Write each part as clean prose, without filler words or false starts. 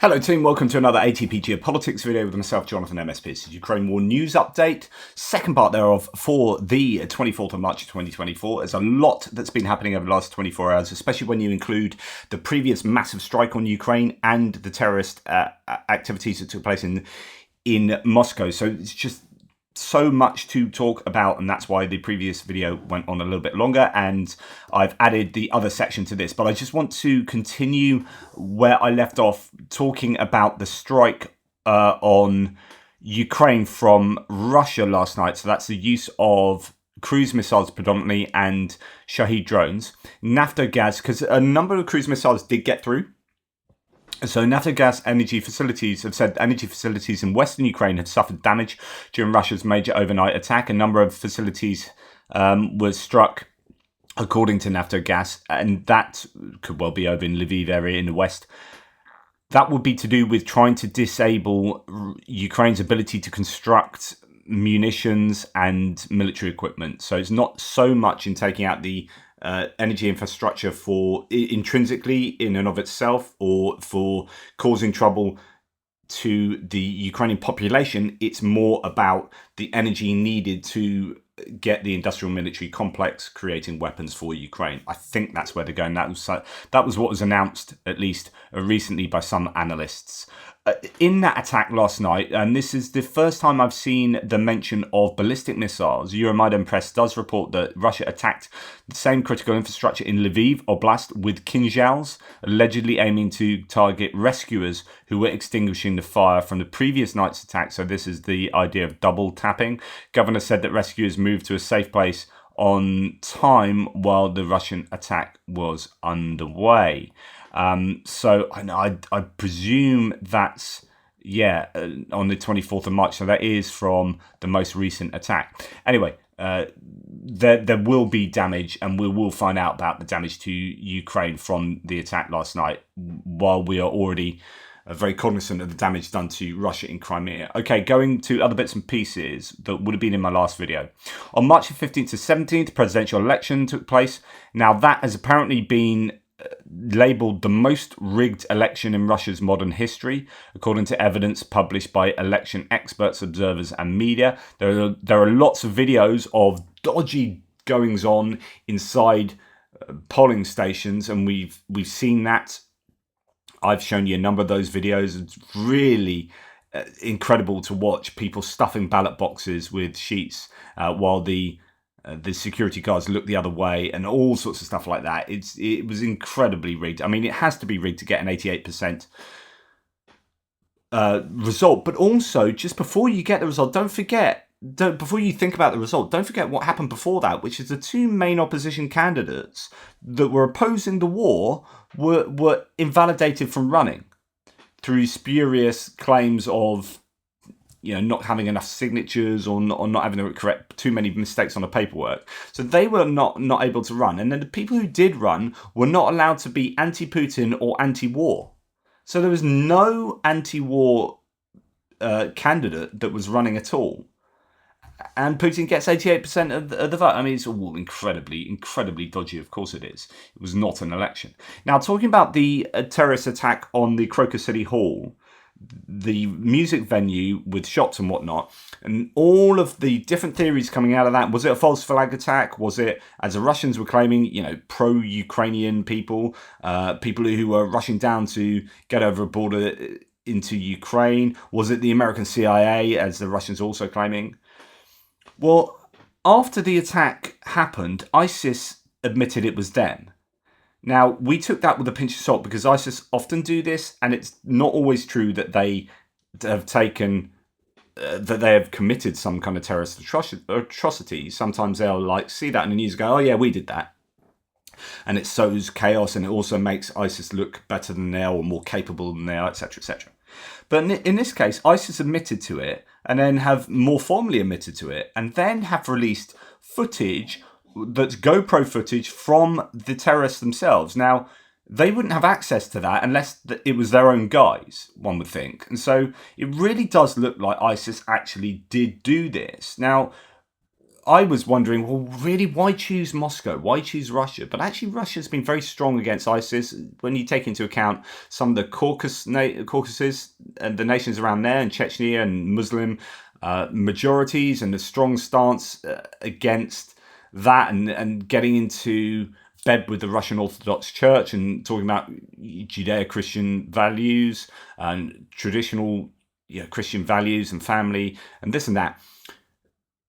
Hello team, welcome to another ATP Geopolitics video with myself, Jonathan MSP. This is Ukraine War News Update, second part thereof for the 24th of March 2024. There's a lot that's been happening over the last 24 hours, especially when you include the previous massive strike on Ukraine and the terrorist activities that took place in Moscow. So it's just so much to talk about, and that's why the previous video went on a little bit longer, and I've added the other section to this. But I just want to continue where I left off, talking about the strike on Ukraine from Russia last night. So that's the use of cruise missiles predominantly and Shahed drones, Naftogaz, because a number of cruise missiles did get through. So Naftogaz energy facilities have said energy facilities in western Ukraine had suffered damage during Russia's major overnight attack. A number of facilities were struck, according to Naftogaz, and that could well be over in Lviv area in the west. That would be to do with trying to disable Ukraine's ability to construct munitions and military equipment. So it's not so much in taking out the energy infrastructure for intrinsically in and of itself, or for causing trouble to the Ukrainian population. It's more about the energy needed to get the industrial military complex creating weapons for Ukraine. I think that's where they're going. That was what was announced, at least recently, by some analysts. In that attack last night, and this is the first time I've seen the mention of ballistic missiles, Euromaidan Press does report that Russia attacked the same critical infrastructure in Lviv Oblast with Kinzhals, allegedly aiming to target rescuers who were extinguishing the fire from the previous night's attack. So this is the idea of double tapping. Governor said that rescuers moved to a safe place on time while the Russian attack was underway. So I presume that's, on the 24th of March. So that is from the most recent attack. Anyway, there will be damage, and we will find out about the damage to Ukraine from the attack last night, while we are already very cognizant of the damage done to Russia in Crimea. Okay, going to other bits and pieces that would have been in my last video. On March 15th to 17th, the presidential election took place. Now that has apparently been labelled the most rigged election in Russia's modern history, according to evidence published by election experts, observers and media. There are lots of videos of dodgy goings on inside polling stations, and we've seen that. I've shown you a number of those videos. It's really incredible to watch people stuffing ballot boxes with sheets while the security guards look the other way, and all sorts of stuff like that. It was incredibly rigged. I mean, it has to be rigged to get an 88% result. But also, just before you get the result, before you think about the result, don't forget what happened before that, which is the two main opposition candidates that were opposing the war were invalidated from running through spurious claims of, not having enough signatures, or not having the correct, too many mistakes on the paperwork. So they were not able to run. And then the people who did run were not allowed to be anti-Putin or anti-war. So there was no anti-war candidate that was running at all. And Putin gets 88% of the vote. I mean, it's all incredibly dodgy. Of course it is. It was not an election. Now, talking about the terrorist attack on the Crocus City Hall, the music venue with shops and whatnot, and all of the different theories coming out of that. Was it a false flag attack? Was it, as the Russians were claiming, pro-Ukrainian people who were rushing down to get over a border into Ukraine? Was it the American CIA, as the Russians also claiming? Well, after the attack happened, ISIS admitted it was them. Now, we took that with a pinch of salt, because ISIS often do this, and it's not always true that they have committed some kind of terrorist atrocity. Sometimes they'll see that in the news and go, oh yeah, we did that. And it sows chaos, and it also makes ISIS look better than they are, or more capable than they are, etc., etc. But in this case, ISIS admitted to it, and then have more formally admitted to it, and then have released footage that's GoPro footage from the terrorists themselves. Now, they wouldn't have access to that unless it was their own guys, one would think. And so it really does look like ISIS actually did do this. Now, I was wondering, well, really, why choose Moscow? Why choose Russia? But actually, Russia's been very strong against ISIS when you take into account some of the Caucasus and the nations around there, and Chechnya and Muslim majorities, and the strong stance against that, and getting into bed with the Russian Orthodox Church and talking about Judeo-Christian values and traditional Christian values and family and this and that.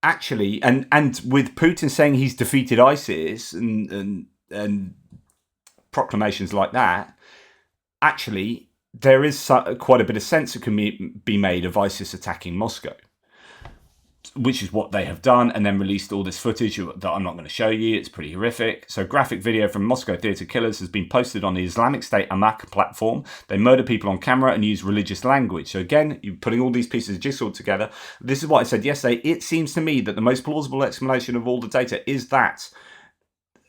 Actually, and with Putin saying he's defeated ISIS and proclamations like that, actually there is quite a bit of sense that can be made of ISIS attacking Moscow, which is what they have done, and then released all this footage that I'm not going to show you. It's pretty horrific. So graphic video from Moscow theatre killers has been posted on the Islamic State Amaq platform. They murder people on camera and use religious language. So again, you're putting all these pieces of jigsaw together. This is what I said yesterday. It seems to me that the most plausible explanation of all the data is that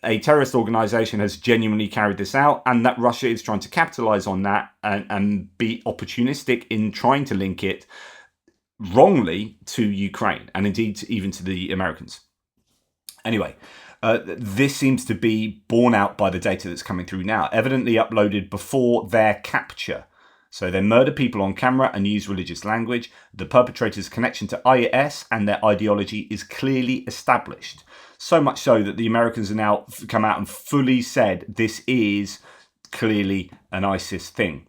a terrorist organisation has genuinely carried this out, and that Russia is trying to capitalise on that and be opportunistic in trying to link it wrongly to Ukraine, and indeed even to the Americans. Anyway, this seems to be borne out by the data that's coming through now, evidently uploaded before their capture. So they murder people on camera and use religious language. The perpetrator's connection to IS and their ideology is clearly established. So much so that the Americans have now come out and fully said this is clearly an ISIS thing.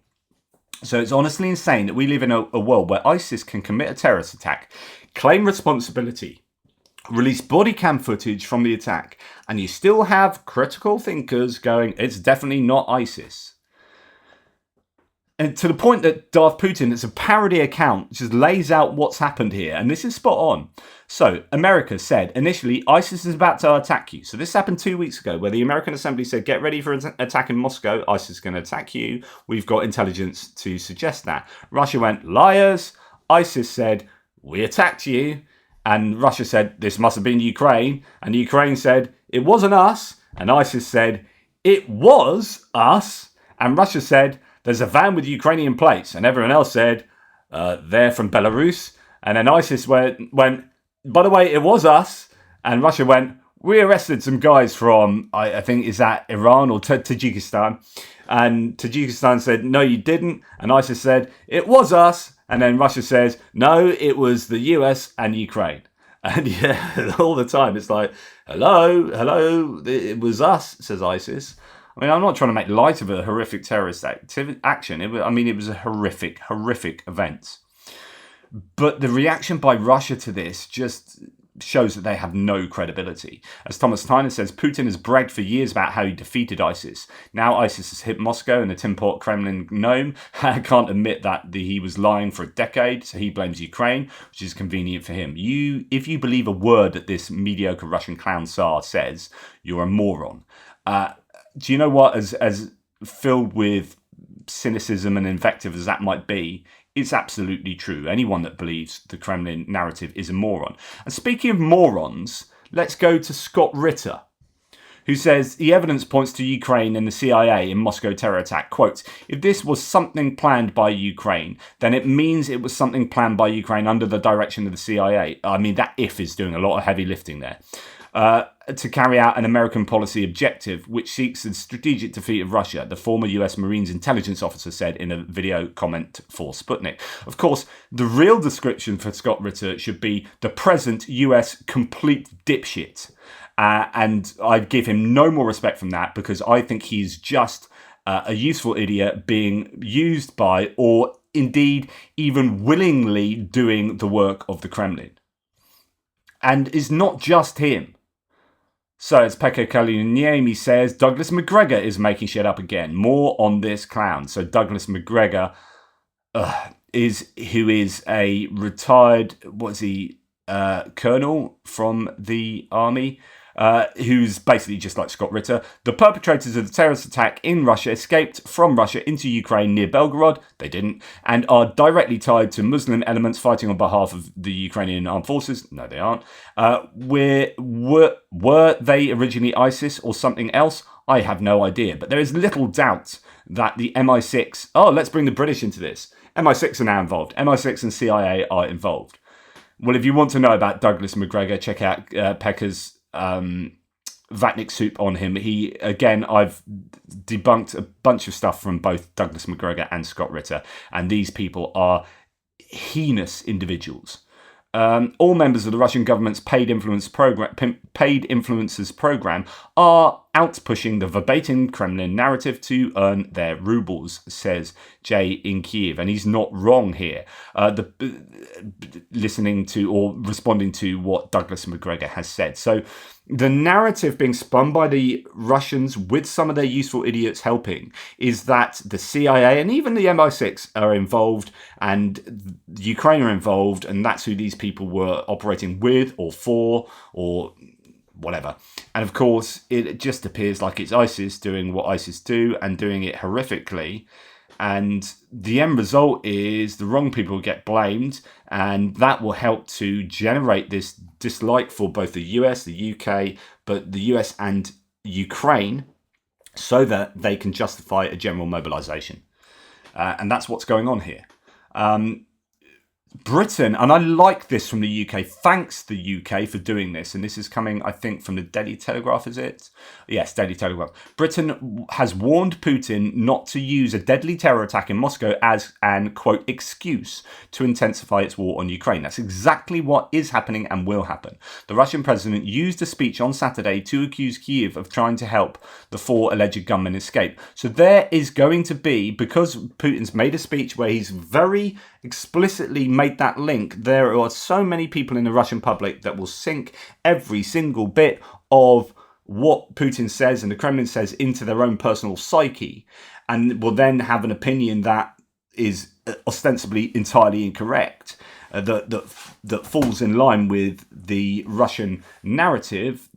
So it's honestly insane that we live in a world where ISIS can commit a terrorist attack, claim responsibility, release body cam footage from the attack, and you still have critical thinkers going, it's definitely not ISIS. And to the point that Darth Putin, it's a parody account, just lays out what's happened here. And this is spot on. So America said initially, ISIS is about to attack you. So this happened 2 weeks ago, where the American Assembly said, get ready for an attack in Moscow. ISIS is going to attack you. We've got intelligence to suggest that. Russia went, liars. ISIS said, we attacked you. And Russia said, this must have been Ukraine. And Ukraine said, it wasn't us. And ISIS said, it was us. And Russia said, there's a van with Ukrainian plates. And everyone else said, they're from Belarus. And then ISIS went, by the way, it was us. And Russia went, we arrested some guys from, I think, is that Iran or Tajikistan? And Tajikistan said, no, you didn't. And ISIS said, it was us. And then Russia says, no, it was the US and Ukraine. And yeah, all the time it's like, hello, it was us, says ISIS. I mean, I'm not trying to make light of a horrific terrorist action. It was a horrific event. But the reaction by Russia to this just shows that they have no credibility. As Thomas Tyner says, Putin has bragged for years about how he defeated ISIS. Now ISIS has hit Moscow and the tin pot Kremlin gnome can't admit that he was lying for a decade, so he blames Ukraine, which is convenient for him. If you believe a word that this mediocre Russian clown Tsar says, you're a moron. Do you know what? As filled with cynicism and invective as that might be, it's absolutely true. Anyone that believes the Kremlin narrative is a moron. And speaking of morons, let's go to Scott Ritter, who says the evidence points to Ukraine and the CIA in Moscow terror attack. Quote, if this was something planned by Ukraine, then it means it was something planned by Ukraine under the direction of the CIA. I mean, that if is doing a lot of heavy lifting there. To carry out an American policy objective which seeks the strategic defeat of Russia, the former US Marines intelligence officer said in a video comment for Sputnik. Of course, the real description for Scott Ritter should be the present US complete dipshit. And I give him no more respect from that, because I think he's just a useful idiot being used by, or indeed even willingly doing the work of the Kremlin. And it's not just him. So as Pekka Kaliniemi says, Douglas McGregor is making shit up again. More on this clown. So Douglas McGregor is a retired, colonel from the army, who's basically just like Scott Ritter. The perpetrators of the terrorist attack in Russia escaped from Russia into Ukraine near Belgorod. They didn't. And are directly tied to Muslim elements fighting on behalf of the Ukrainian armed forces. No, they aren't. Were they originally ISIS or something else? I have no idea. But there is little doubt that the MI6... let's bring the British into this. MI6 are now involved. MI6 and CIA are involved. Well, if you want to know about Douglas McGregor, check out Pekka's Vatnik Soup on him. I've debunked a bunch of stuff from both Douglas McGregor and Scott Ritter, and these people are heinous individuals. All members of the Russian government's paid influencers program are out pushing the verbatim Kremlin narrative to earn their rubles, says Jay in Kiev, and he's not wrong here. Listening to or responding to what Douglas McGregor has said. So the narrative being spun by the Russians, with some of their useful idiots helping, is that the CIA and even the MI6 are involved and Ukraine are involved, and that's who these people were operating with or for or whatever. And of course, it just appears like it's ISIS doing what ISIS do and doing it horrifically. And the end result is the wrong people get blamed, and that will help to generate this dislike for both the US, the UK, but the US and Ukraine, so that they can justify a general mobilization. And that's what's going on here. Britain, and I like this from the UK, thanks the UK for doing this, and this is coming, I think, from the Daily Telegraph, is it? Yes, Daily Telegraph. Britain has warned Putin not to use a deadly terror attack in Moscow as an, quote, excuse to intensify its war on Ukraine. That's exactly what is happening and will happen. The Russian president used a speech on Saturday to accuse Kyiv of trying to help the 4 alleged gunmen escape. So there is going to be, because Putin's made a speech where he's very explicitly made that link, there are so many people in the Russian public that will sink every single bit of what Putin says and the Kremlin says into their own personal psyche, and will then have an opinion that is ostensibly entirely incorrect, that falls in line with the Russian narrative,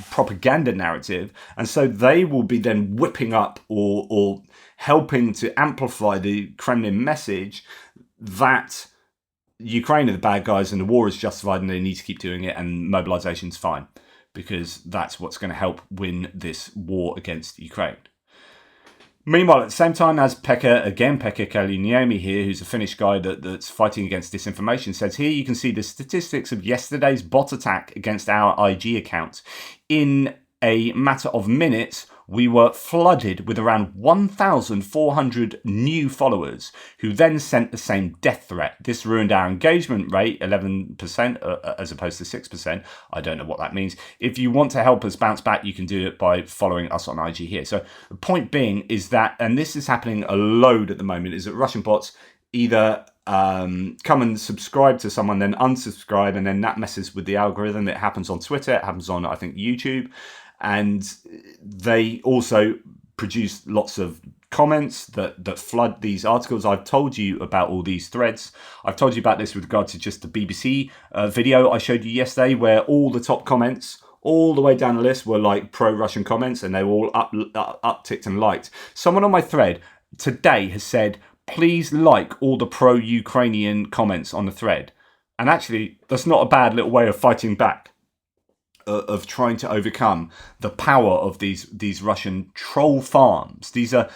propaganda narrative, and so they will be then whipping up or helping to amplify the Kremlin message that Ukraine are the bad guys and the war is justified and they need to keep doing it and mobilization's fine, because that's what's going to help win this war against Ukraine. Meanwhile, at the same time as Pekka Kaliniemi here, who's a Finnish guy that's fighting against disinformation, says here you can see the statistics of yesterday's bot attack against our IG account. In a matter of minutes, we were flooded with around 1,400 new followers who then sent the same death threat. This ruined our engagement rate, 11% as opposed to 6%. I don't know what that means. If you want to help us bounce back, you can do it by following us on IG here. So the point being is that, and this is happening a load at the moment, is that Russian bots either come and subscribe to someone, then unsubscribe, and then that messes with the algorithm. It happens on Twitter, it happens on, I think, YouTube. And they also produce lots of comments that flood these articles. I've told you about all these threads. I've told you about this with regard to just the BBC video I showed you yesterday, where all the top comments, all the way down the list, were like pro-Russian comments, and they were all upticked and liked. Someone on my thread today has said, please like all the pro-Ukrainian comments on the thread. And actually, that's not a bad little way of fighting back, of trying to overcome the power of these Russian troll farms. These are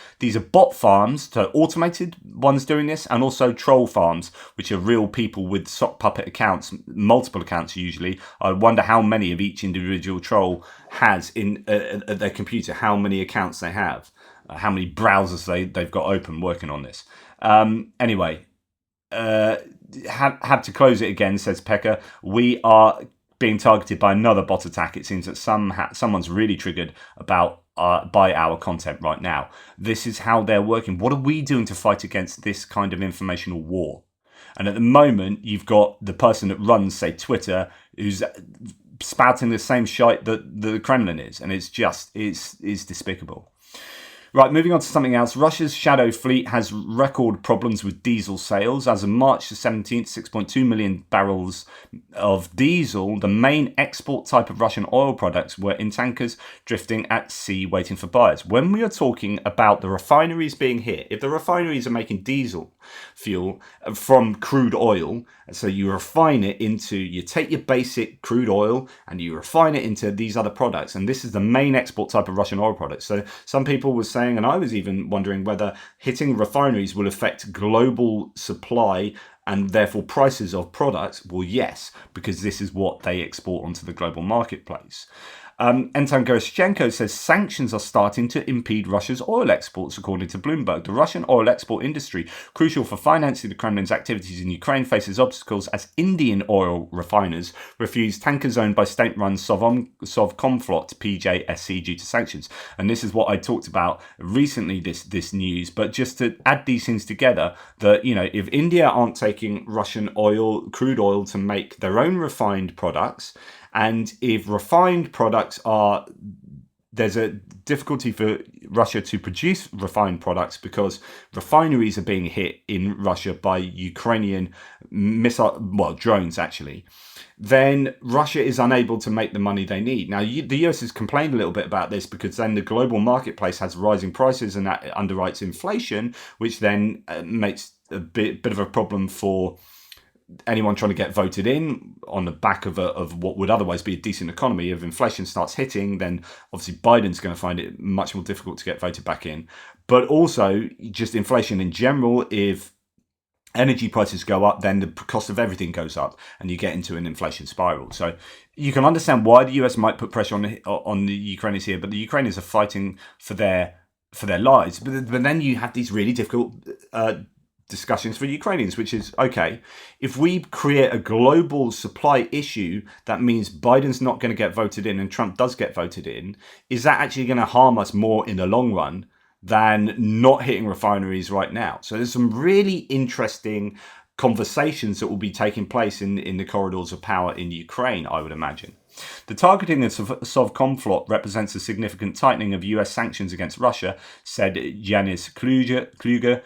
bot farms, so automated ones doing this, and also troll farms, which are real people with sock puppet accounts, multiple accounts usually. I wonder how many of each individual troll has in at their computer, how many accounts they have, how many browsers they've got open working on this. Anyway, have to close it again, says Pekka. We are being targeted by another bot attack. It seems that someone's really triggered by our content right now. This is how they're working. What are we doing to fight against this kind of informational war? And at the moment, you've got the person that runs, say, Twitter, who's spouting the same shite that the Kremlin is, and it's despicable. Right, moving on to something else. Russia's shadow fleet has record problems with diesel sales. As of March the 17th, 6.2 million barrels of diesel, the main export type of Russian oil products, were in tankers drifting at sea waiting for buyers. When we are talking about the refineries being hit, if the refineries are making diesel fuel from crude oil, so you refine it into, you take your basic crude oil and you refine it into these other products, and this is the main export type of Russian oil products. So some people will say saying, and I was even wondering whether hitting refineries will affect global supply and therefore prices of products. Well, yes, because this is what they export onto the global marketplace. Anton Gerashchenko says sanctions are starting to impede Russia's oil exports, according to Bloomberg. The Russian oil export industry, crucial for financing the Kremlin's activities in Ukraine, faces obstacles as Indian oil refiners refuse tankers owned by state-run Sovcomflot PJSC due to sanctions. And this is what I talked about recently, this news. But just to add these things together, that, you know, if India aren't taking Russian oil, crude oil, to make their own refined products, and if refined products there's a difficulty for Russia to produce refined products because refineries are being hit in Russia by Ukrainian drones actually, then Russia is unable to make the money they need. Now, the US has complained a little bit about this because then the global marketplace has rising prices and that underwrites inflation, which then makes a bit of a problem for anyone trying to get voted in on the back of what would otherwise be a decent economy. If inflation starts hitting, then obviously Biden's going to find it much more difficult to get voted back in. But also just inflation in general, if energy prices go up, then the cost of everything goes up and you get into an inflation spiral. So you can understand why the US might put pressure on the Ukrainians here, but the Ukrainians are fighting for their lives. But then you have these really difficult discussions for Ukrainians, which is, okay, if we create a global supply issue, that means Biden's not going to get voted in and Trump does get voted in. Is that actually going to harm us more in the long run than not hitting refineries right now? So there's some really interesting conversations that will be taking place in the corridors of power in Ukraine, I would imagine. The targeting of Sovcomflot represents a significant tightening of US sanctions against Russia, said Janis Kluger,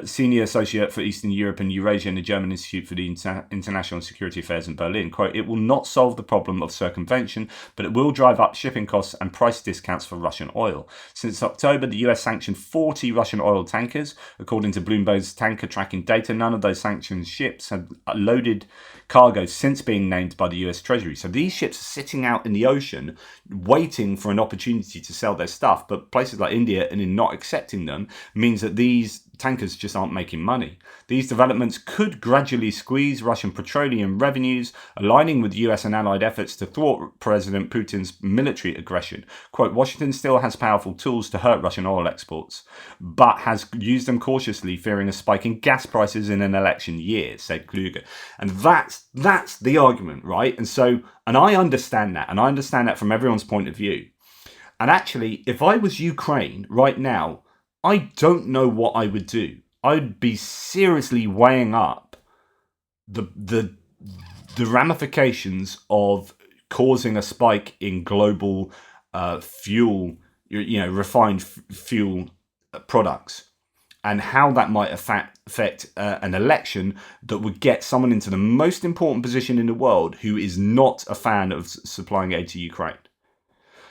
senior associate for Eastern Europe and Eurasia in the German Institute for the International Security Affairs in Berlin. Quote, "It will not solve the problem of circumvention, but it will drive up shipping costs and price discounts for Russian oil. Since October, the US sanctioned 40 Russian oil tankers. According to Bloomberg's tanker tracking data, none of those sanctioned ships have loaded cargo since being named by the US Treasury." So these ships are sitting out in the ocean waiting for an opportunity to sell their stuff, but places like India and in not accepting them means that these tankers just aren't making money. These developments could gradually squeeze Russian petroleum revenues, aligning with US and allied efforts to thwart President Putin's military aggression. Quote, "Washington still has powerful tools to hurt Russian oil exports, but has used them cautiously, fearing a spike in gas prices in an election year," said Kluger. And that's the argument, right? And I understand that, and I understand that from everyone's point of view. And actually, if I was Ukraine right now, I don't know what I would do. I'd be seriously weighing up the ramifications of causing a spike in global fuel, refined fuel products, and how that might affect an election that would get someone into the most important position in the world who is not a fan of supplying aid to Ukraine.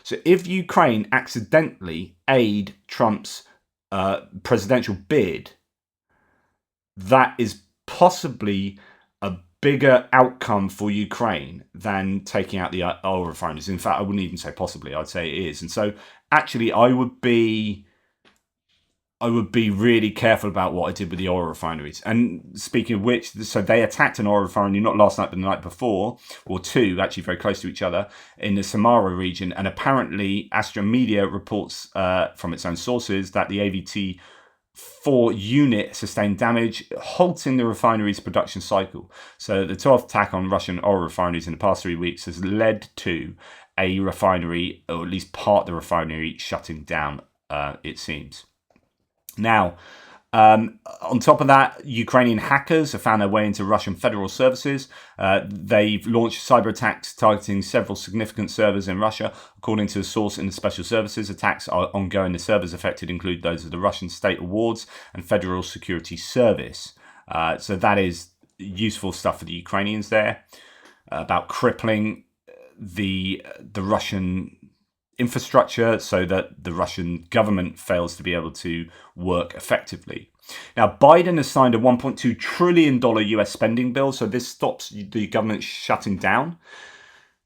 So if Ukraine accidentally aid Trump's presidential bid, that is possibly a bigger outcome for Ukraine than taking out the oil refineries. In fact, I wouldn't even say possibly, I'd say it is. And so actually I would be really careful about what I did with the oil refineries. And speaking of which, so they attacked an oil refinery not last night but the night before, or two, actually very close to each other, in the Samara region. And apparently Astra Media reports from its own sources that the AVT-4 unit sustained damage, halting the refinery's production cycle. So the 12th attack on Russian oil refineries in the past 3 weeks has led to a refinery, or at least part of the refinery, shutting down, it seems. Now, on top of that, Ukrainian hackers have found their way into Russian federal services. They've launched cyber attacks targeting several significant servers in Russia. According to a source in the special services, attacks are ongoing. The servers affected include those of the Russian State Awards and Federal Security Service. So that is useful stuff for the Ukrainians there, about crippling the Russian infrastructure so that the Russian government fails to be able to work effectively. Now, Biden has signed a $1.2 trillion US spending bill, so this stops the government shutting down.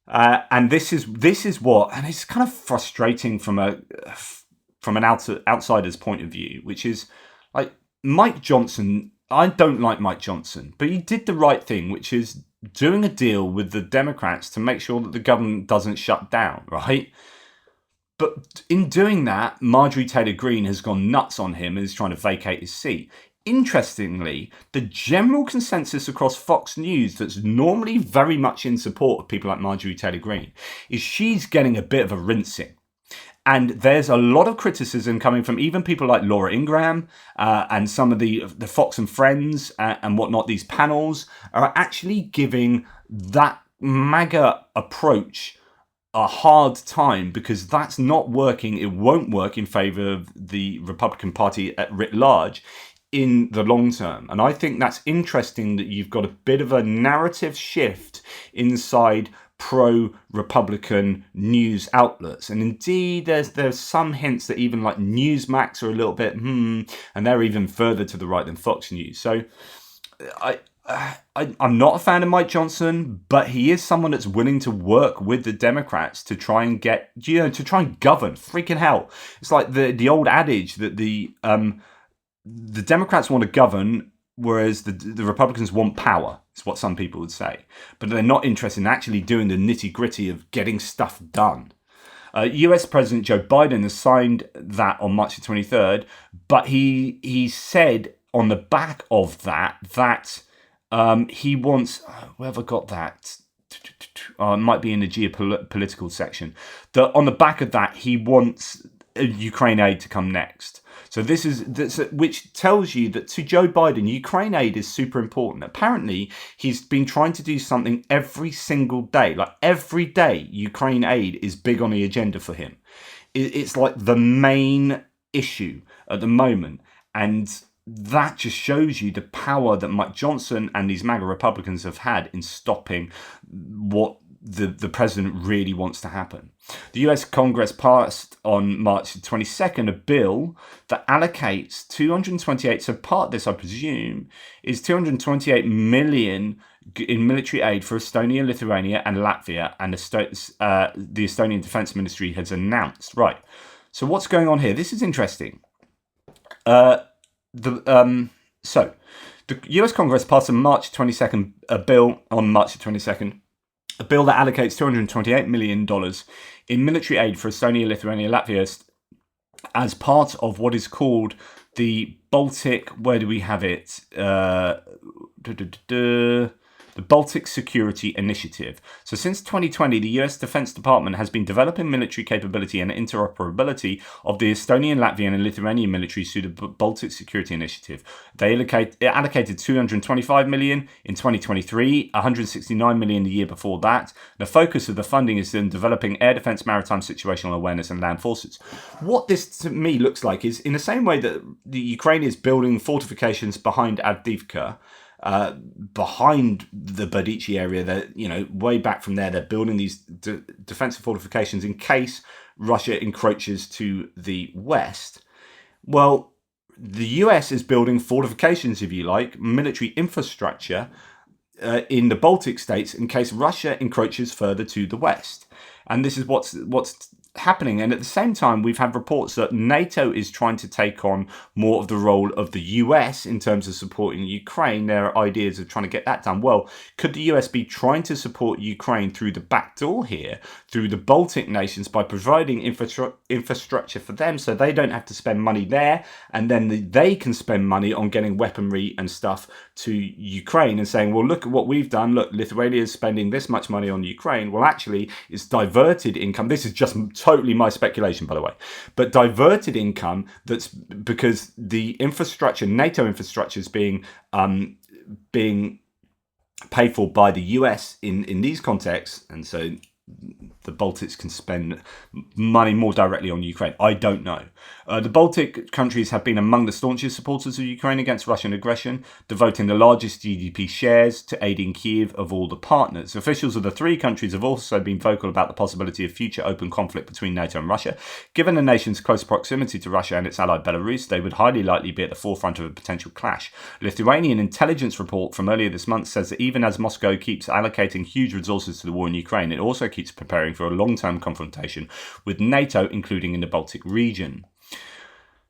And this is what, and it's kind of frustrating from from an outsider's point of view, which is like Mike Johnson. I don't like Mike Johnson, but he did the right thing, which is doing a deal with the Democrats to make sure that the government doesn't shut down, right? But in doing that, Marjorie Taylor Greene has gone nuts on him and is trying to vacate his seat. Interestingly, the general consensus across Fox News that's normally very much in support of people like Marjorie Taylor Greene is she's getting a bit of a rinsing. And there's a lot of criticism coming from even people like Laura Ingraham and some of the Fox and Friends and whatnot. These panels are actually giving that MAGA approach a hard time because that's not working. It won't work in favor of the Republican Party at writ large in the long term. And I think that's interesting that you've got a bit of a narrative shift inside pro-Republican news outlets. And indeed, there's some hints that even like Newsmax are a little bit, and they're even further to the right than Fox News. So I'm not a fan of Mike Johnson, but he is someone that's willing to work with the Democrats to try and get, to try and govern. Freaking hell. It's like the old adage that the Democrats want to govern, whereas the Republicans want power. It's what some people would say. But they're not interested in actually doing the nitty-gritty of getting stuff done. US President Joe Biden has signed that on March the 23rd, but he said on the back of that he wants... where have I got that? It might be in the geopolitical section. That on the back of that, he wants Ukraine aid to come next. So this which tells you that to Joe Biden, Ukraine aid is super important. Apparently, he's been trying to do something every single day. Like every day, Ukraine aid is big on the agenda for him. It's like the main issue at the moment. And that just shows you the power that Mike Johnson and these MAGA Republicans have had in stopping what the president really wants to happen. The US Congress passed on March 22nd a bill that allocates 228, so part of this, I presume, is 228 million in military aid for Estonia, Lithuania, and Latvia, and the Estonian Defense Ministry has announced. Right, so what's going on here? This is interesting. So the US Congress passed on March 22nd a bill on March 22nd. A bill that allocates $228 million in military aid for Estonia, Lithuania, Latvia as part of what is called the Baltic, where do we have it? The Baltic Security Initiative. So since 2020, the US Defense Department has been developing military capability and interoperability of the Estonian, Latvian, and Lithuanian militaries through the Baltic Security Initiative. They allocated $225 million in 2023, $169 million the year before that. The focus of the funding is in developing air defense, maritime situational awareness, and land forces. What this to me looks like is in the same way that the Ukraine is building fortifications behind Avdiivka, behind the Berditsy area, that way back from there, they're building these defensive fortifications in case Russia encroaches to the west. Well, the US is building fortifications, if you like, military infrastructure in the Baltic states in case Russia encroaches further to the west. And this is what's happening. And at the same time, we've had reports that NATO is trying to take on more of the role of the US in terms of supporting Ukraine. There are ideas of trying to get that done. Well, could the US be trying to support Ukraine through the back door here, through the Baltic nations, by providing infrastructure for them so they don't have to spend money there, and then they can spend money on getting weaponry and stuff to Ukraine and saying, well, look at what we've done. Look, Lithuania is spending this much money on Ukraine. Well, actually, it's diverted income. This is just totally my speculation, by the way, but diverted income that's because the infrastructure, NATO infrastructure, is being paid for by the US in these contexts, and so the Baltics can spend money more directly on Ukraine. I don't know. The Baltic countries have been among the staunchest supporters of Ukraine against Russian aggression, devoting the largest GDP shares to aiding Kyiv of all the partners. Officials of the three countries have also been vocal about the possibility of future open conflict between NATO and Russia. Given the nation's close proximity to Russia and its ally Belarus, they would highly likely be at the forefront of a potential clash. Lithuanian intelligence report from earlier this month says that even as Moscow keeps allocating huge resources to the war in Ukraine, it also keeps preparing for a long-term confrontation with NATO, including in the Baltic region.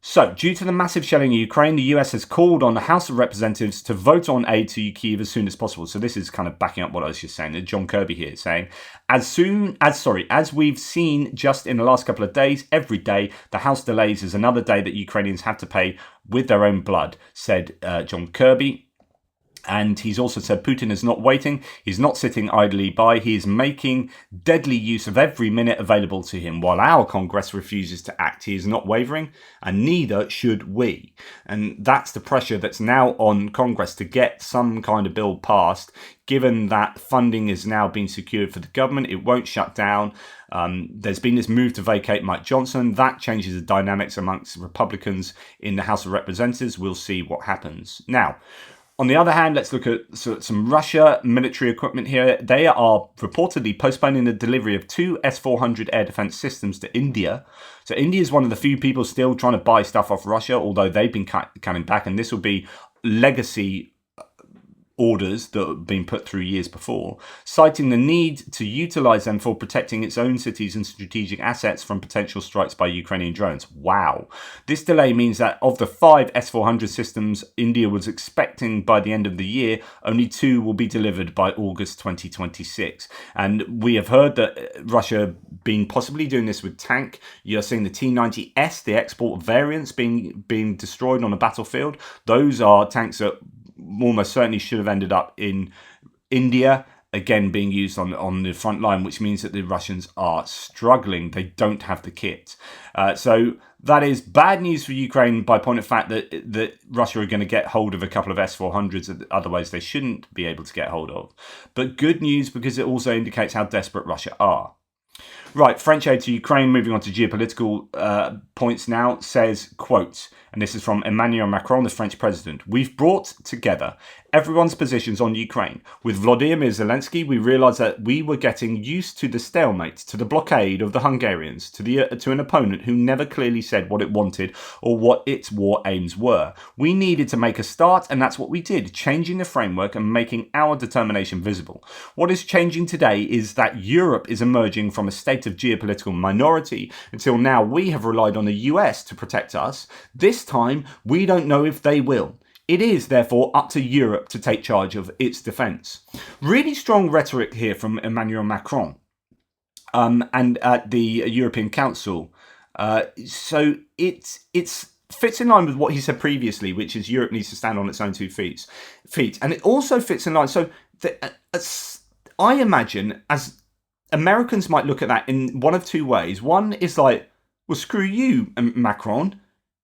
So, due to the massive shelling in Ukraine, the US has called on the House of Representatives to vote on aid to Kyiv as soon as possible. So this is kind of backing up what I was just saying. John Kirby here saying, as we've seen just in the last couple of days, every day the House delays is another day that Ukrainians have to pay with their own blood, said John Kirby. And he's also said Putin is not waiting. He's not sitting idly by. He is making deadly use of every minute available to him. While our Congress refuses to act, he is not wavering, and neither should we. And that's the pressure that's now on Congress to get some kind of bill passed. Given that funding is now being secured for the government, it won't shut down. There's been this move to vacate Mike Johnson. That changes the dynamics amongst Republicans in the House of Representatives. We'll see what happens. Now, on the other hand, let's look at some Russia military equipment here. They are reportedly postponing the delivery of 2 S-400 air defense systems to India. So India is one of the few people still trying to buy stuff off Russia, although they've been cutting back, and this will be legacy orders that have been put through years before, citing the need to utilize them for protecting its own cities and strategic assets from potential strikes by Ukrainian drones. Wow. This delay means that of the 5 S-400 systems India was expecting by the end of the year, only 2 will be delivered by August 2026. And we have heard that Russia been possibly doing this with tank. You're seeing the T-90S, the export variants being destroyed on the battlefield. Those are tanks that almost certainly should have ended up in India, again being used on the front line, which means that the Russians are struggling. They don't have the kit. So that is bad news for Ukraine by point of fact that Russia are going to get hold of a couple of S-400s that otherwise they shouldn't be able to get hold of. But good news because it also indicates how desperate Russia are. Right, French aid to Ukraine, moving on to geopolitical points now, says, quote, and this is from Emmanuel Macron, the French president, "We've brought together everyone's positions on Ukraine. With Vladimir Zelensky, we realised that we were getting used to the stalemate, to the blockade of the Hungarians, to an opponent who never clearly said what it wanted or what its war aims were. We needed to make a start, and that's what we did, changing the framework and making our determination visible. What is changing today is that Europe is emerging from a state of geopolitical minority. Until now, we have relied on the US to protect us. This time, we don't know if they will. It is, therefore, up to Europe to take charge of its defence." Really strong rhetoric here from Emmanuel Macron and at the European Council. So it fits in line with what he said previously, which is Europe needs to stand on its own 2 feet. And it also fits in line. So I imagine as Americans might look at that in one of 2 ways. One is like, well, screw you, Macron.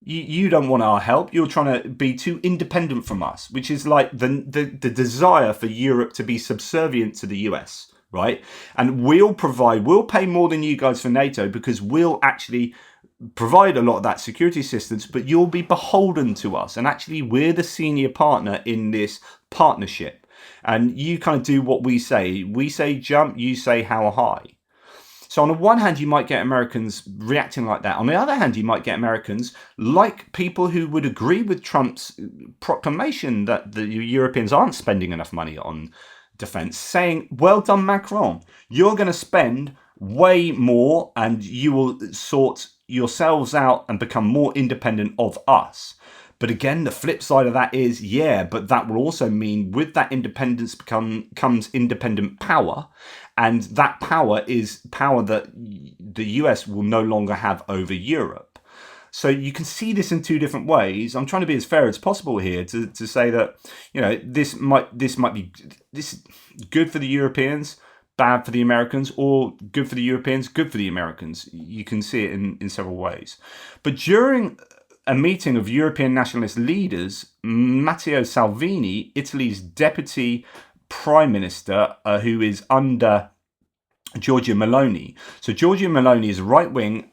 You don't want our help. You're trying to be too independent from us, which is like the desire for Europe to be subservient to the US, right? And we'll pay more than you guys for NATO because we'll actually provide a lot of that security assistance, but you'll be beholden to us. And actually, we're the senior partner in this partnership. And you kind of do what we say. We say jump, you say how high. So on the one hand, you might get Americans reacting like that. On the other hand, you might get Americans, like people who would agree with Trump's proclamation that the Europeans aren't spending enough money on defense, saying, well done, Macron. You're going to spend way more and you will sort yourselves out and become more independent of us. But again, the flip side of that is, but that will also mean with that independence comes independent power. And that power is power that the US will no longer have over Europe. So you can see this in 2 different ways. I'm trying to be as fair as possible here to say that, this might be good for the Europeans, bad for the Americans, or good for the Europeans, good for the Americans. You can see it in several ways. But during a meeting of European nationalist leaders, Matteo Salvini, Italy's deputy prime minister, who is under Giorgia Meloni. So Giorgia Meloni is a right-wing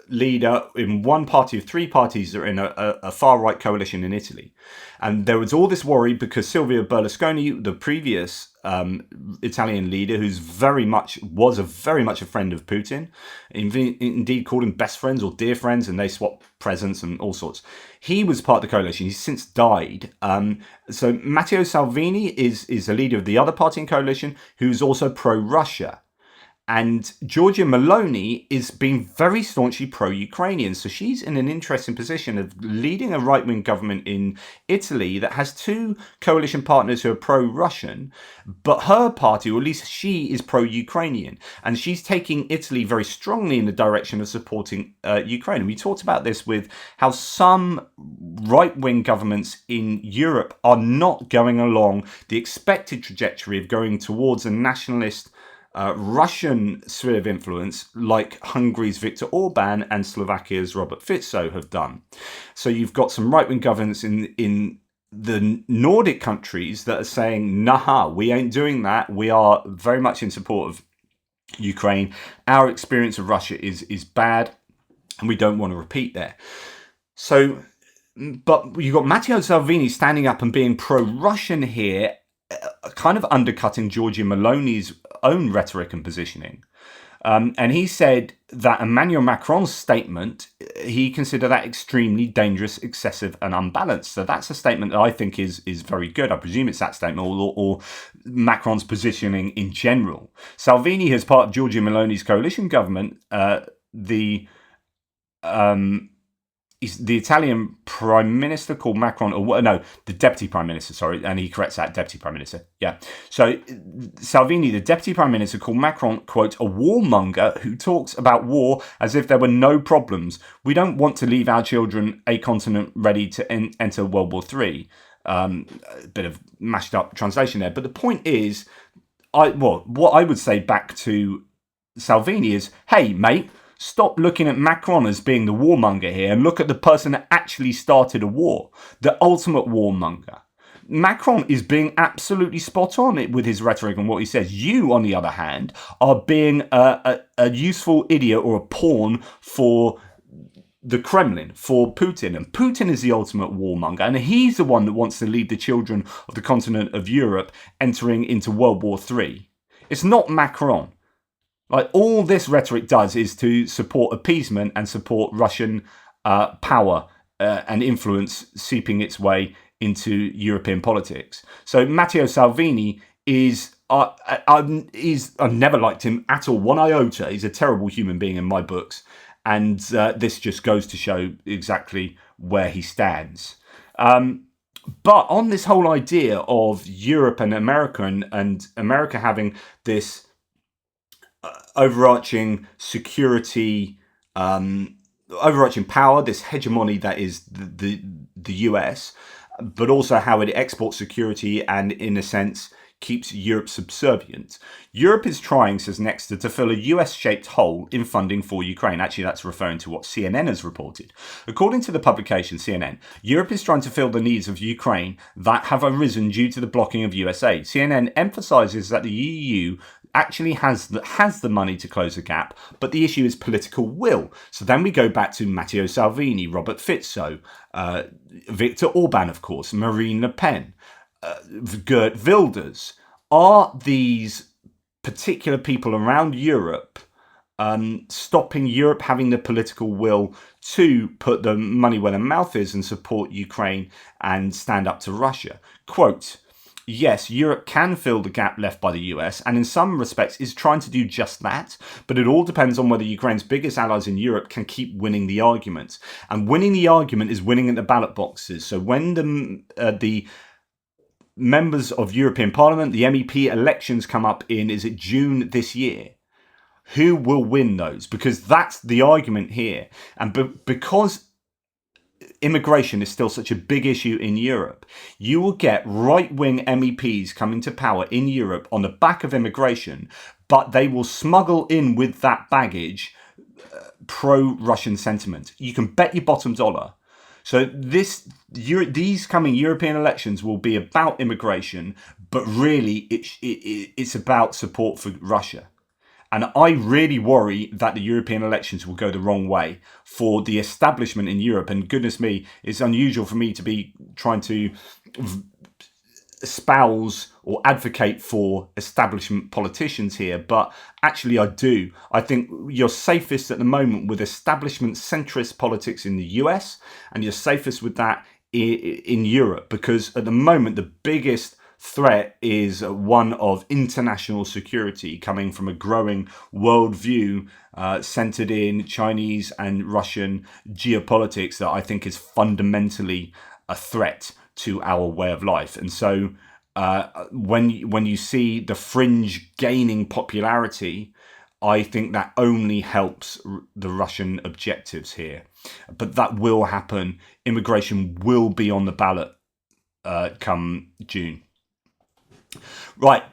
leader in one party of 3 parties that are in a far-right coalition in Italy. And there was all this worry because Silvio Berlusconi, the previous Italian leader, who's very much a friend of Putin, indeed called him best friends or dear friends, and they swapped presents and all sorts. He was part of the coalition. He's since died. So Matteo Salvini is a leader of the other party in coalition who's also pro-Russia. And Giorgia Meloni is being very staunchly pro-Ukrainian. So she's in an interesting position of leading a right-wing government in Italy that has two coalition partners who are pro-Russian, but her party, or at least she, is pro-Ukrainian. And she's taking Italy very strongly in the direction of supporting Ukraine. And we talked about this with how some right-wing governments in Europe are not going along the expected trajectory of going towards a nationalist Russian sphere of influence, like Hungary's Viktor Orban and Slovakia's Robert Fico have done. So you've got some right-wing governments in the Nordic countries that are saying, nah, we ain't doing that. We are very much in support of Ukraine. Our experience of Russia is bad, and we don't want to repeat there. So, but you've got Matteo Salvini standing up and being pro-Russian here, kind of undercutting Giorgia Meloni's own rhetoric and positioning. And he said that Emmanuel Macron's statement, he considered that extremely dangerous, excessive and unbalanced. So that's a statement that I think is very good. I presume it's that statement or Macron's positioning in general. Salvini, as part of Giorgia Meloni's coalition government, the Italian Prime Minister called Macron, or no, the Deputy Prime Minister, sorry, and he corrects that, Deputy Prime Minister, yeah. So Salvini, the Deputy Prime Minister, called Macron, quote, a warmonger who talks about war as if there were no problems. We don't want to leave our children a continent ready to enter World War III. A bit of mashed up translation there. But the point is, what I would say back to Salvini is, hey, mate, stop looking at Macron as being the warmonger here and look at the person that actually started a war, the ultimate warmonger. Macron is being absolutely spot on with his rhetoric and what he says. You, on the other hand, are being a useful idiot or a pawn for the Kremlin, for Putin. And Putin is the ultimate warmonger, and he's the one that wants to lead the children of the continent of Europe entering into World War III. It's not Macron. Like, all this rhetoric does is to support appeasement and support Russian power and influence seeping its way into European politics. So Matteo Salvini I've never liked him at all, one iota. He's a terrible human being in my books, and this just goes to show exactly where he stands. But on this whole idea of Europe and America and America having this overarching security, overarching power, this hegemony that is the US, but also how it exports security and, in a sense, keeps Europe subservient. Europe is trying, says Nexter, to fill a US-shaped hole in funding for Ukraine. Actually, that's referring to what CNN has reported. According to the publication CNN, Europe is trying to fill the needs of Ukraine that have arisen due to the blocking of US aid. CNN emphasizes that the EU actually has the money to close the gap, but the issue is political will. So then we go back to Matteo Salvini, Robert Fico, Viktor Orban, of course, Marine Le Pen, Geert Wilders. Are these particular people around Europe stopping Europe having the political will to put the money where their mouth is and support Ukraine and stand up to Russia? Quote, yes, Europe can fill the gap left by the US, and in some respects is trying to do just that, but it all depends on whether Ukraine's biggest allies in Europe can keep winning the argument. And winning the argument is winning at the ballot boxes. So when the members of European Parliament, the MEP elections come up in, is it June this year? Who will win those? Because that's the argument here. And because immigration is still such a big issue in Europe, you will get right-wing MEPs coming to power in Europe on the back of immigration, but they will smuggle in with that baggage pro-Russian sentiment. You can bet your bottom dollar. So these coming European elections will be about immigration, but really it's about support for Russia. And I really worry that the European elections will go the wrong way for the establishment in Europe. And goodness me, it's unusual for me to be trying to espouse or advocate for establishment politicians here, but actually I do. I think you're safest at the moment with establishment centrist politics in the US, and you're safest with that in Europe, because at the moment the biggest threat is one of international security coming from a growing worldview centered in Chinese and Russian geopolitics that I think is fundamentally a threat to our way of life. And so when you see the fringe gaining popularity, I think that only helps the Russian objectives here. But that will happen. Immigration will be on the ballot come June. Right.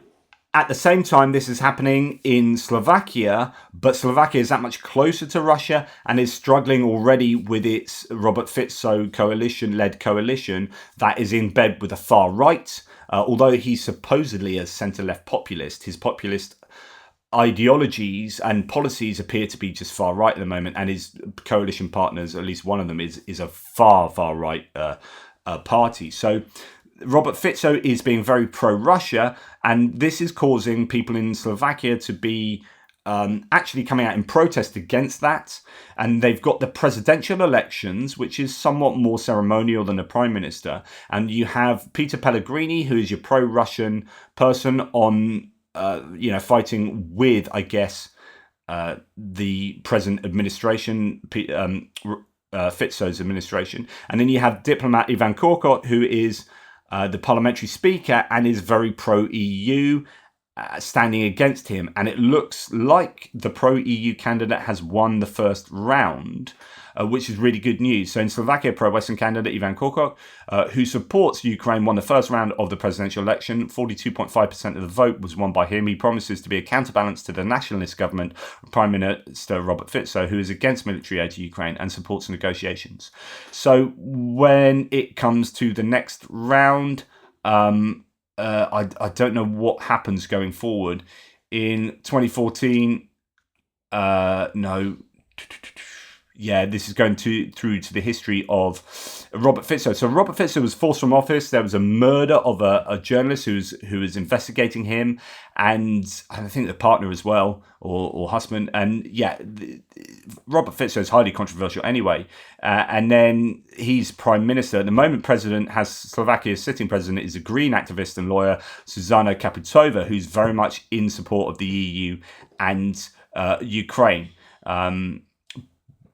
At the same time, this is happening in Slovakia, but Slovakia is that much closer to Russia and is struggling already with its Robert Fico coalition-led coalition that is in bed with the far right. Although he's supposedly a centre-left populist, his populist ideologies and policies appear to be just far right at the moment, and his coalition partners, at least one of them, is a far right party. So Robert Fico is being very pro-Russia, and this is causing people in Slovakia to be actually coming out in protest against that. And they've got the presidential elections, which is somewhat more ceremonial than a prime minister. And you have Peter Pellegrini, who is your pro-Russian person, on fighting with, I guess, the present administration, Fico's administration. And then you have diplomat Ivan Korkot, who is the parliamentary speaker and is very pro-EU, standing against him. And it looks like the pro-EU candidate has won the first round, which is really good news. So in Slovakia, pro-Western candidate Ivan Korkot, who supports Ukraine, won the first round of the presidential election. 42.5% of the vote was won by him. He promises to be a counterbalance to the nationalist government, Prime Minister Robert Fico, who is against military aid to Ukraine and supports negotiations. So when it comes to the next round, I don't know what happens going forward. In 2014, this is going through to the history of Robert Fico. So Robert Fico was forced from office. There was a murder of a journalist who was investigating him, and I think the partner as well, or husband. And Robert Fico is highly controversial anyway. And then he's prime minister. At the moment, Slovakia's sitting president is a green activist and lawyer, Zuzana Kaputova, who's very much in support of the EU and Ukraine.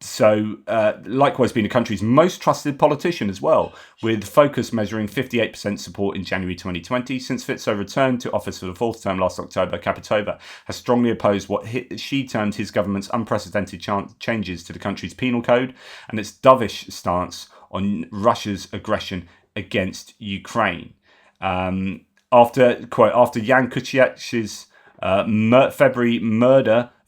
Likewise being the country's most trusted politician as well, with Focus measuring 58% support in January 2020. Since Fico returned to office for the fourth term last October, Kaputova has strongly opposed what she termed his government's unprecedented changes to the country's penal code and its dovish stance on Russia's aggression against Ukraine. After Jan Kuciak's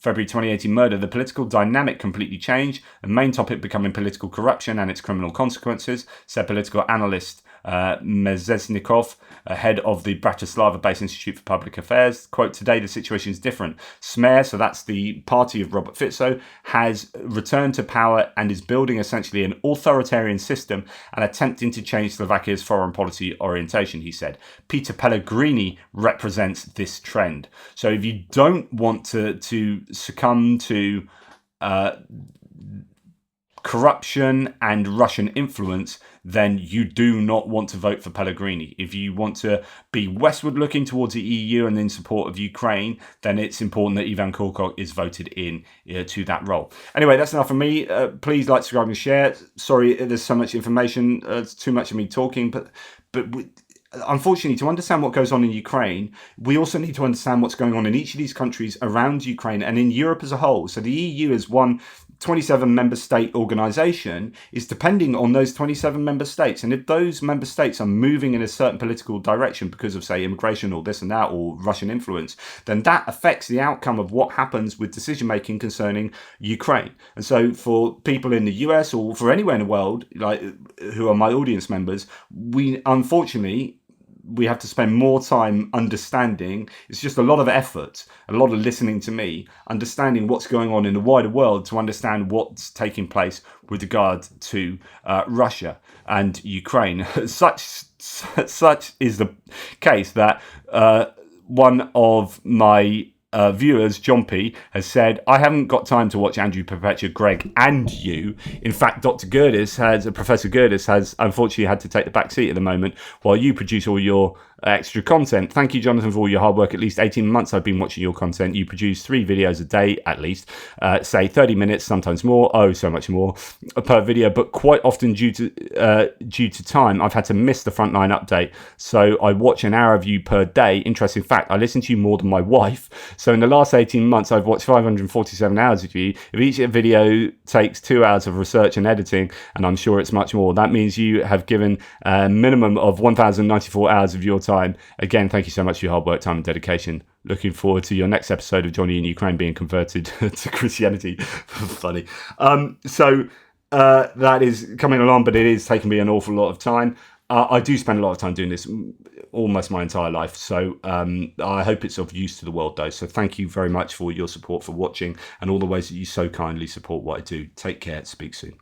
February 2018 murder, the political dynamic completely changed, the main topic becoming political corruption and its criminal consequences, said political analyst Mezesnikov, head of the Bratislava-based Institute for Public Affairs. Quote, today the situation is different. Smer, so that's the party of Robert Fico, has returned to power and is building essentially an authoritarian system and attempting to change Slovakia's foreign policy orientation, he said. Peter Pellegrini represents this trend. So if you don't want to succumb to corruption and Russian influence, then you do not want to vote for Pellegrini. If you want to be westward looking towards the EU and in support of Ukraine, then it's important that Ivan Korkot is voted in to that role. Anyway, that's enough from me. Please like, subscribe and share. Sorry, there's so much information. It's too much of me talking, but unfortunately, to understand what goes on in Ukraine, we also need to understand what's going on in each of these countries around Ukraine and in Europe as a whole. So the EU is one 27 member state organization, is depending on those 27 member states. And if those member states are moving in a certain political direction because of, say, immigration or this and that or Russian influence, then that affects the outcome of what happens with decision making concerning Ukraine. And so for people in the US or for anywhere in the world, like who are my audience members, we have to spend more time understanding. It's just a lot of effort, a lot of listening to me, understanding what's going on in the wider world to understand what's taking place with regard to Russia and Ukraine. Such is the case that one of my viewers, John P, has said, I haven't got time to watch Andrew, Perpetua, Greg and you. In fact, Professor Gerdes has unfortunately had to take the back seat at the moment while you produce all your extra content. Thank you, Jonathan, for all your hard work. At least 18 months I've been watching your content. You produce 3 videos a day, at least, say 30 minutes, sometimes more, so much more per video, but quite often due to time, I've had to miss the Frontline update. So I watch an hour of you per day. Interesting fact, I listen to you more than my wife. So in the last 18 months, I've watched 547 hours of you. If each video takes 2 hours of research and editing, and I'm sure it's much more, that means you have given a minimum of 1,094 hours of your time. Again, thank you so much for your hard work, time, and dedication. Looking forward to your next episode of Johnny in Ukraine being converted to Christianity. Funny. So that is coming along, but it is taking me an awful lot of time. I do spend a lot of time doing this, almost my entire life. So I hope it's of use to the world, though. So thank you very much for your support, for watching, and all the ways that you so kindly support what I do. Take care. Speak soon.